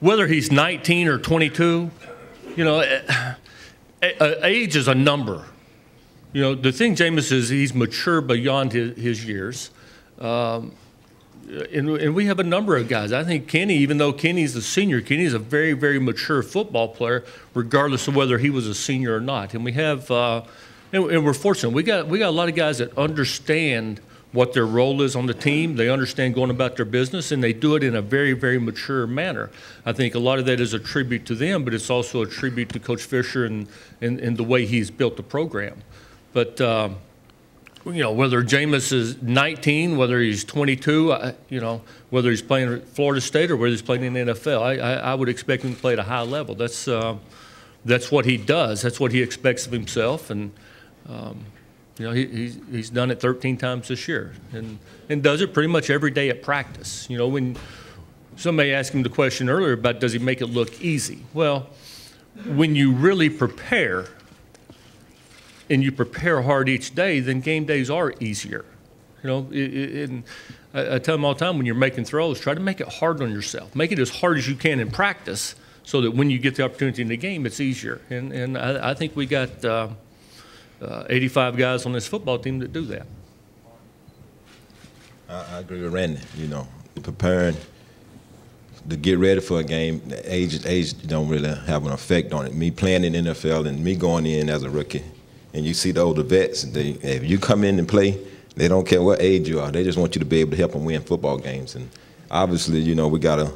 whether he's 19 or 22, you know, age is a number. You know, the thing, Jameis, is he's mature beyond his years. And we have a number of guys. I think Kenny, even though Kenny's a senior, Kenny's a very, very mature football player, regardless of whether he was a senior or not. And we have, and we're fortunate. We got a lot of guys that understand what their role is on the team. They understand going about their business, and they do it in a very, very mature manner. I think a lot of that is a tribute to them, but it's also a tribute to Coach Fisher and the way he's built the program. But you know, whether Jameis is 19, whether he's 22, you know, whether he's playing at Florida State or whether he's playing in the NFL, I would expect him to play at a high level. That's what he does. That's what he expects of himself, and you know, he's done it 13 times this year, and does it pretty much every day at practice. You know, when somebody asked him the question earlier about does he make it look easy? Well, when you really prepare, and you prepare hard each day, then game days are easier. You know, and I tell them all the time, when you're making throws, try to make it hard on yourself. Make it as hard as you can in practice so that when you get the opportunity in the game, it's easier. And I think we got 85 guys on this football team that do that. I agree with Randy. You know, preparing to get ready for a game, age don't really have an effect on it. Me playing in the NFL and me going in as a rookie, and you see the older vets, if you come in and play, they don't care what age you are. They just want you to be able to help them win football games. And obviously, you know, we got a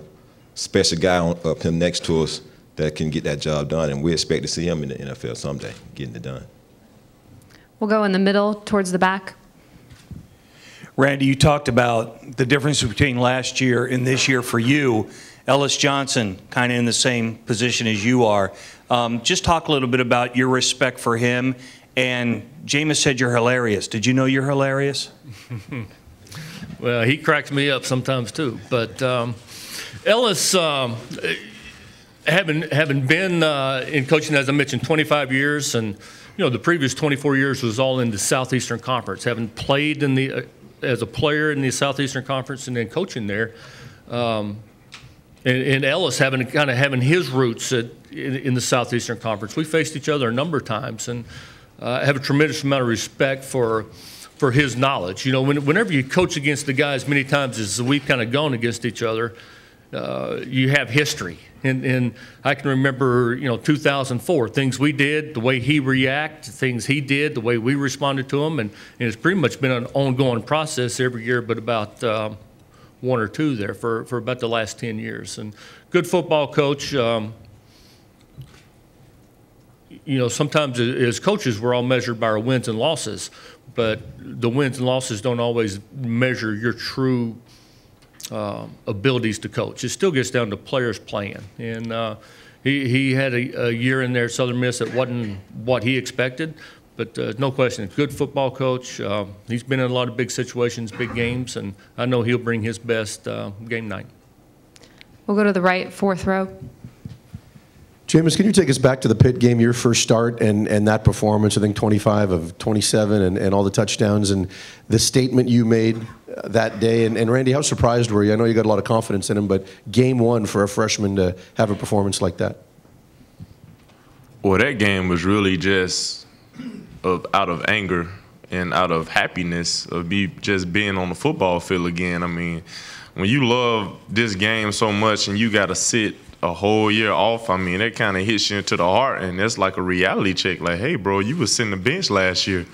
special guy up here next to us that can get that job done, and we expect to see him in the NFL someday, getting it done. We'll go in the middle towards the back. Randy, you talked about the difference between last year and this year for you. Ellis Johnson, kind of in the same position as you are. Just talk a little bit about your respect for him. And Jameis said you're hilarious. Did you know you're hilarious? Well, he cracks me up sometimes too. But Ellis, having been in coaching, as I mentioned, 25 years, and you know the previous 24 years was all in the Southeastern Conference. Having played in as a player in the Southeastern Conference and then coaching there, and Ellis having his roots in the Southeastern Conference. We faced each other a number of times, and I have a tremendous amount of respect for his knowledge. You know, whenever you coach against the guys, many times as we've kind of gone against each other, you have history. And I can remember, you know, 2004, things we did, the way he reacted, things he did, the way we responded to him, and it's pretty much been an ongoing process every year, but about one or two there for about the last 10 years. And good football coach. You know, sometimes as coaches, we're all measured by our wins and losses, but the wins and losses don't always measure your true abilities to coach. It still gets down to players playing. And he had a year in there at Southern Miss that wasn't what he expected, but no question, good football coach. He's been in a lot of big situations, big games, and I know he'll bring his best game night. We'll go to the right, fourth row. Jameis, can you take us back to the Pitt game, your first start, and that performance, I think 25 of 27 and all the touchdowns, and the statement you made that day. And Randy, how surprised were you? I know you got a lot of confidence in him, but game one for a freshman to have a performance like that. Well, that game was really just out of anger and out of happiness of me just being on the football field again. I mean, when you love this game so much and you got to sit a whole year off, I mean, that kind of hits you into the heart, and that's like a reality check. Like, hey, bro, you was sitting the bench last year.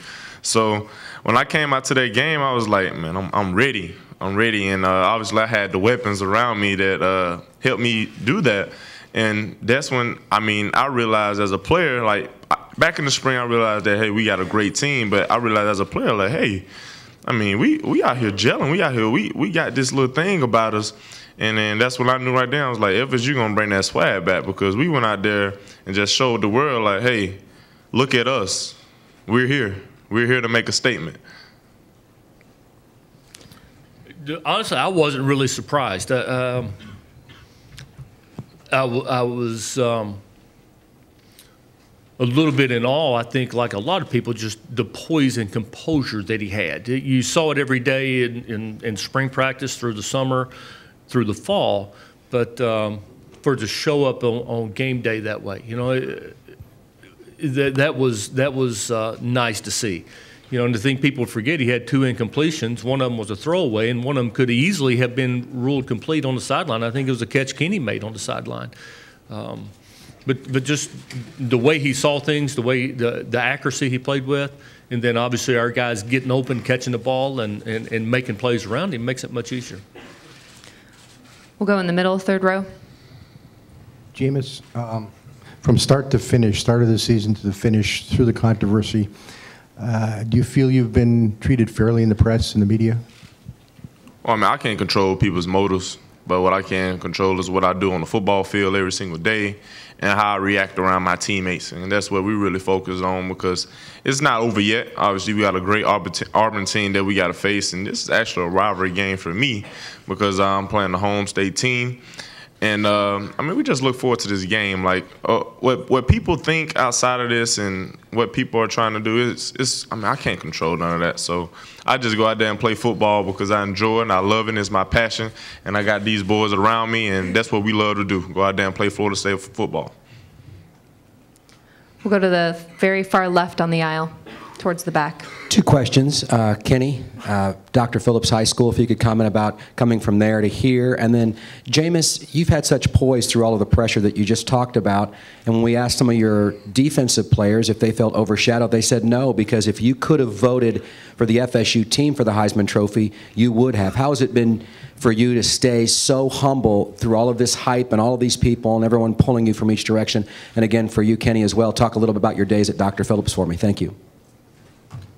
So when I came out to that game, I was like, man, I'm ready. I'm ready, and obviously I had the weapons around me that helped me do that. And that's when, I mean, I realized as a player, like, back in the spring, I realized that, hey, we got a great team, but I realized as a player, like, hey, I mean, we out here gelling. We out here, we got this little thing about us. And then that's what I knew right there. I was like, FSU gonna bring that swag back, because we went out there and just showed the world, like, hey, look at us. We're here. We're here to make a statement. Honestly, I wasn't really surprised. I was a little bit in awe, I think, like a lot of people, just the poise and composure that he had. You saw it every day in spring practice, through the summer, through the fall, but for it to show up on game day that way. You know, that was nice to see. You know, and to think people forget he had 2 incompletions. One of them was a throwaway, and one of them could easily have been ruled complete on the sideline. I think it was a catch Kenny made on the sideline. But just the way he saw things, the way the accuracy he played with, and then obviously our guys getting open, catching the ball, and making plays around him makes it much easier. We'll go in the middle, third row. Jameis, from start to finish, start of the season to the finish, through the controversy, do you feel you've been treated fairly in the press and the media? Well, I mean, I can't control people's motives, but what I can control is what I do on the football field every single day and how I react around my teammates. And that's what we really focus on, because it's not over yet. Obviously, we got a great Auburn team that we got to face, and this is actually a rivalry game for me because I'm playing the home state team. And, I mean, we just look forward to this game. Like, what people think outside of this and what people are trying to do I mean, I can't control none of that. So I just go out there and play football because I enjoy it and I love it. It's my passion. And I got these boys around me, and that's what we love to do, go out there and play Florida State football. We'll go to the very far left on the aisle, towards the back. 2 questions. Kenny, Dr. Phillips High School, if you could comment about coming from there to here. And then, Jameis, you've had such poise through all of the pressure that you just talked about. And when we asked some of your defensive players if they felt overshadowed, they said no, because if you could have voted for the FSU team for the Heisman Trophy, you would have. How has it been for you to stay so humble through all of this hype and all of these people and everyone pulling you from each direction? And again, for you, Kenny, as well, talk a little bit about your days at Dr. Phillips for me. Thank you.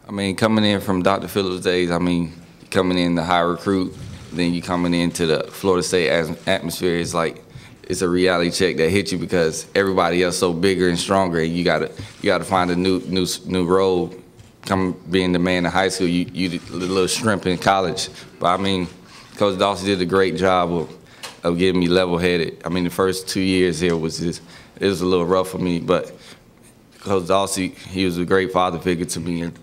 I mean, coming in from Dr. Phillips' days, I mean, coming in the high recruit, then you coming into the Florida State atmosphere, it's like it's a reality check that hits you because everybody else so bigger and stronger, and you gotta find a new role. Being the man in high school, you the little shrimp in college. But I mean, Coach Dawson did a great job of getting me level-headed. I mean, the first 2 years here it was a little rough for me, but Coach Dawson, he was a great father figure to me. And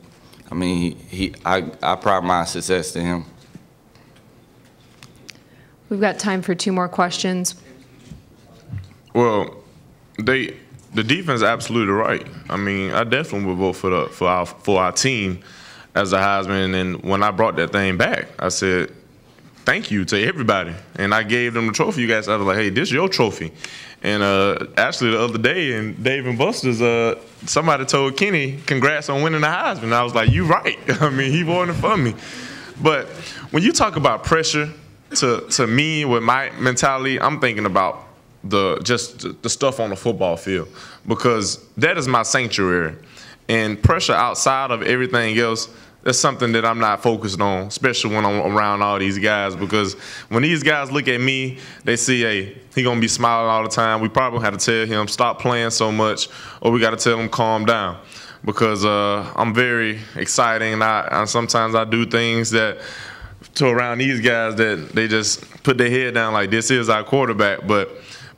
I mean, I pride my success to him. We've got time for 2 more questions. Well, the defense is absolutely right. I mean, I definitely would vote for our team as a Heisman. And when I brought that thing back, I said, thank you to everybody. And I gave them the trophy. You guys, I was like, hey, this is your trophy. And actually the other day in Dave and Buster's, somebody told Kenny, congrats on winning the Heisman. And I was like, you right. I mean, he won it for me. But when you talk about pressure, to me, with my mentality, I'm thinking about the stuff on the football field, because that is my sanctuary. And pressure outside of everything else, that's something that I'm not focused on, especially when I'm around all these guys, because when these guys look at me, they see, hey, he gonna be smiling all the time. We probably have to tell him stop playing so much, or we got to tell him calm down, because I'm very exciting, and sometimes I do things that to around these guys that they just put their head down like this is our quarterback. But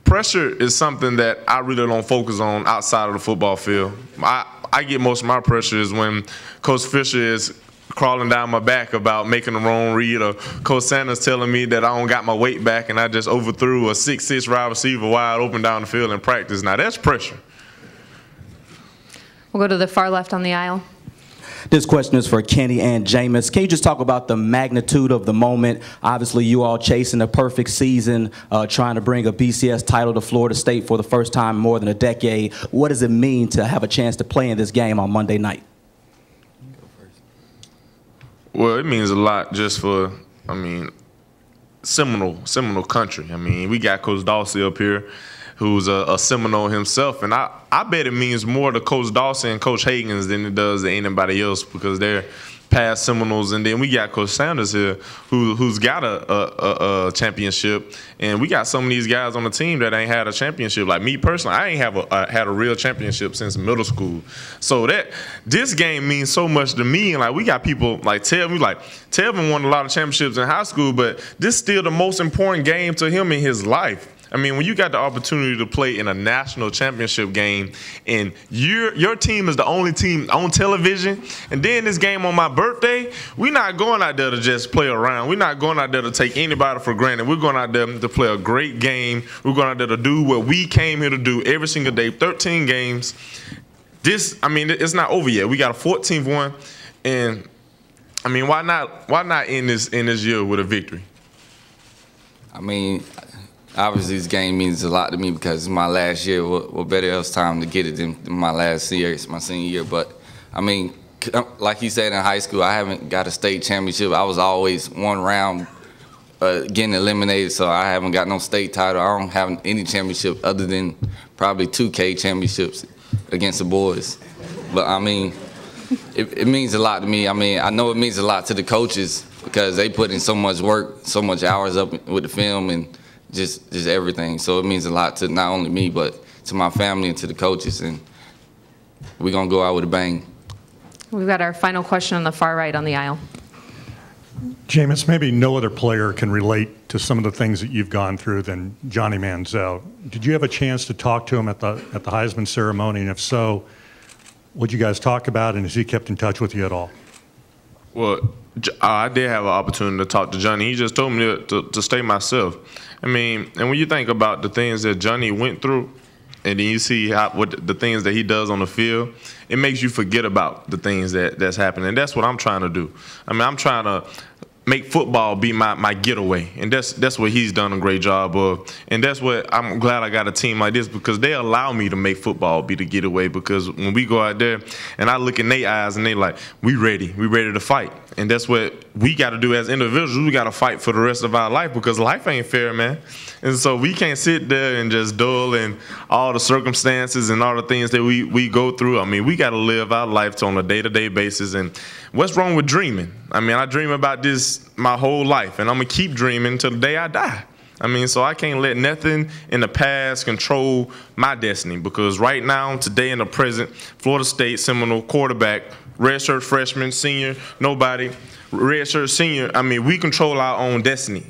pressure is something that I really don't focus on outside of the football field. I get most of my pressure is when Coach Fisher is crawling down my back about making the wrong read, or Coach Sanders telling me that I don't got my weight back and I just overthrew a 6'6" wide receiver wide open down the field in practice. Now that's pressure. We'll go to the far left on the aisle. This question is for Kenny and Jameis. Can you just talk about the magnitude of the moment? Obviously, you all chasing a perfect season, trying to bring a BCS title to Florida State for the first time in more than a decade. What does it mean to have a chance to play in this game on Monday night? Well, it means a lot just for, I mean, Seminole country. I mean, we got Coach Dawson up here, who's a Seminole himself, and I bet it means more to Coach Dawson and Coach Hagens than it does to anybody else, because they're past Seminoles. And then we got Coach Sanders here, who's got a championship, and we got some of these guys on the team that ain't had a championship. Like me personally, I ain't had a real championship since middle school. So this game means so much to me. And like, we got people like Telvin won a lot of championships in high school, but this is still the most important game to him in his life. I mean, when you got the opportunity to play in a national championship game and your team is the only team on television, and then this game on my birthday, we're not going out there to just play around. We're not going out there to take anybody for granted. We're going out there to play a great game. We're going out there to do what we came here to do every single day, 13 games. I mean, it's not over yet. We got a 14th one, and I mean, why not end this year with a victory? I mean, obviously this game means a lot to me because it's my last year. What better else time to get it than my last year? It's my senior year. But I mean, like you said in high school, I haven't got a state championship. I was always one round getting eliminated, so I haven't got no state title. I don't have any championship other than probably 2K championships against the boys. But I mean, it means a lot to me. I mean, I know it means a lot to the coaches because they put in so much work, so much hours up with the film and just everything. So it means a lot to not only me, but to my family and to the coaches. And we're going to go out with a bang. We've got our final question on the far right on the aisle. Jameis, maybe no other player can relate to some of the things that you've gone through than Johnny Manziel. Did you have a chance to talk to him at the Heisman ceremony? And if so, what did you guys talk about, and has he kept in touch with you at all? Well, I did have an opportunity to talk to Johnny. He just told me to stay myself. I mean, and when you think about the things that Johnny went through, and then you see what the things that he does on the field, it makes you forget about the things that's happening. And that's what I'm trying to do. I mean, I'm trying to make football be my getaway, and that's what he's done a great job of. And that's what I'm glad I got a team like this, because they allow me to make football be the getaway. Because when we go out there and I look in their eyes and they like, we ready to fight. And that's what we got to do as individuals. We got to fight for the rest of our life, because life ain't fair, man. And so we can't sit there and just dull in all the circumstances and all the things that we go through. I mean, we got to live our life on a day-to-day basis. And what's wrong with dreaming? I mean, I dream about this my whole life, and I'm going to keep dreaming until the day I die. I mean, so I can't let nothing in the past control my destiny, because right now, today in the present, Florida State Seminole quarterback, redshirt freshman, senior, nobody, redshirt senior, I mean, we control our own destiny.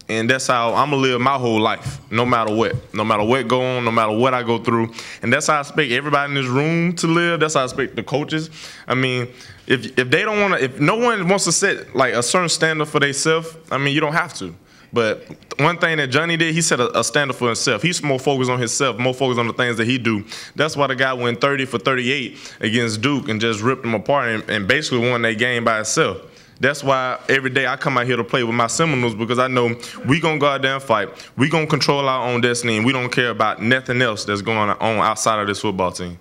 And that's how I'm going to live my whole life, no matter what. No matter what go on, no matter what I go through. And that's how I expect everybody in this room to live. That's how I expect the coaches. I mean, if they don't want to, if no one wants to set like a certain standard for themselves, I mean, you don't have to. But one thing that Johnny did, he set a standard for himself. He's more focused on himself, more focused on the things that he do. That's why the guy went 30 for 38 against Duke and just ripped them apart and basically won that game by himself. That's why every day I come out here to play with my Seminoles, because I know we going to go out there and fight. We going to control our own destiny, and we don't care about nothing else that's going on outside of this football team.